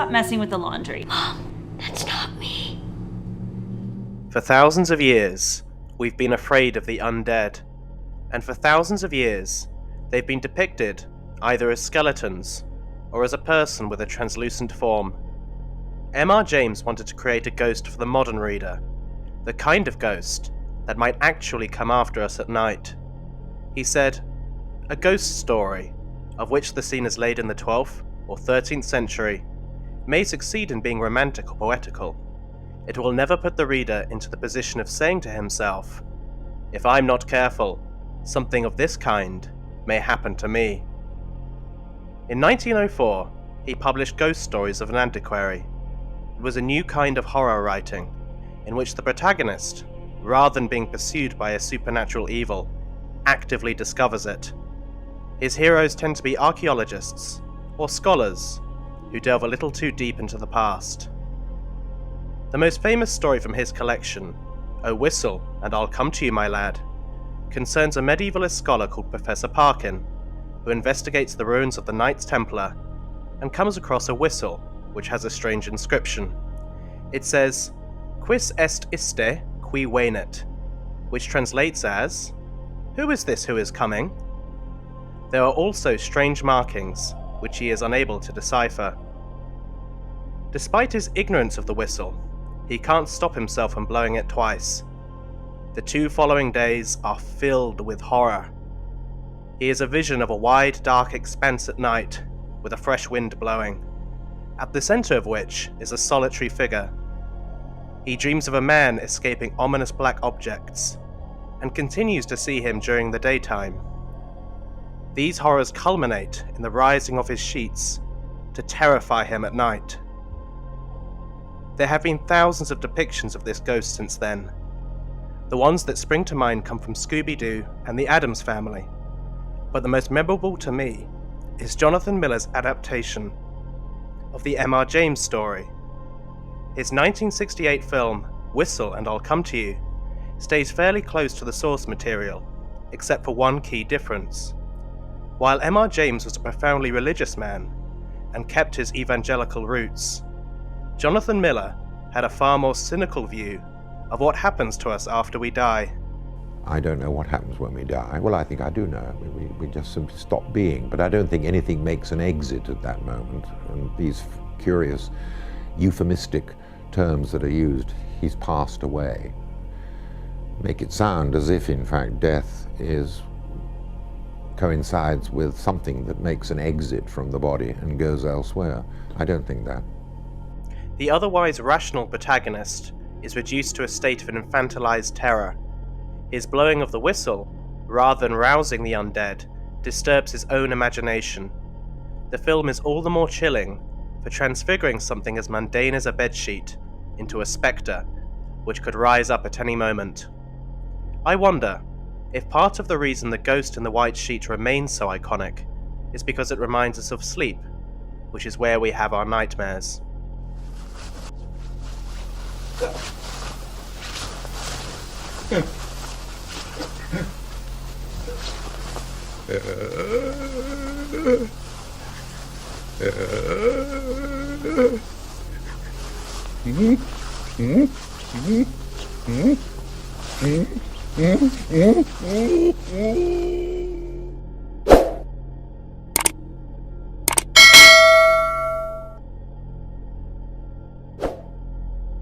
stop messing with the laundry. Mom, that's not me. For thousands of years, we've been afraid of the undead. And for thousands of years, they've been depicted either as skeletons or as a person with a translucent form. M.R. James wanted to create a ghost for the modern reader, the kind of ghost that might actually come after us at night. He said, "A ghost story, of which the scene is laid in the 12th or 13th century, may succeed in being romantic or poetical. It will never put the reader into the position of saying to himself, 'If I'm not careful, something of this kind may happen to me.'" In 1904, he published Ghost Stories of an Antiquary. It was a new kind of horror writing, in which the protagonist, rather than being pursued by a supernatural evil, actively discovers it. His heroes tend to be archaeologists, or scholars, who delve a little too deep into the past. The most famous story from his collection, "Oh Whistle, and I'll Come to You, My Lad," concerns a medievalist scholar called Professor Parkin, who investigates the ruins of the Knights Templar and comes across a whistle which has a strange inscription. It says, "Quis est iste qui venet," which translates as, "Who is this who is coming?" There are also strange markings, which he is unable to decipher. Despite his ignorance of the whistle, he can't stop himself from blowing it twice. The 2 following days are filled with horror. He is a vision of a wide, dark expanse at night, with a fresh wind blowing, at the center of which is a solitary figure. He dreams of a man escaping ominous black objects, and continues to see him during the daytime. These horrors culminate in the rising of his sheets to terrify him at night. There have been thousands of depictions of this ghost since then. The ones that spring to mind come from Scooby-Doo and the Addams Family, but the most memorable to me is Jonathan Miller's adaptation of the M.R. James story. His 1968 film, Whistle and I'll Come to You, stays fairly close to the source material, except for one key difference. While M.R. James was a profoundly religious man and kept his evangelical roots, Jonathan Miller had a far more cynical view of what happens to us after we die. I don't know what happens when we die. Well, I think I do know. We just simply stop being, but I don't think anything makes an exit at that moment. And these curious euphemistic terms that are used, he's passed away, make it sound as if, in fact, death coincides with something that makes an exit from the body and goes elsewhere. I don't think that. The otherwise rational protagonist is reduced to a state of infantilized terror. His blowing of the whistle, rather than rousing the undead, disturbs his own imagination. The film is all the more chilling for transfiguring something as mundane as a bedsheet into a spectre, which could rise up at any moment. I wonder if part of the reason the ghost in the white sheet remains so iconic is because it reminds us of sleep, which is where we have our nightmares.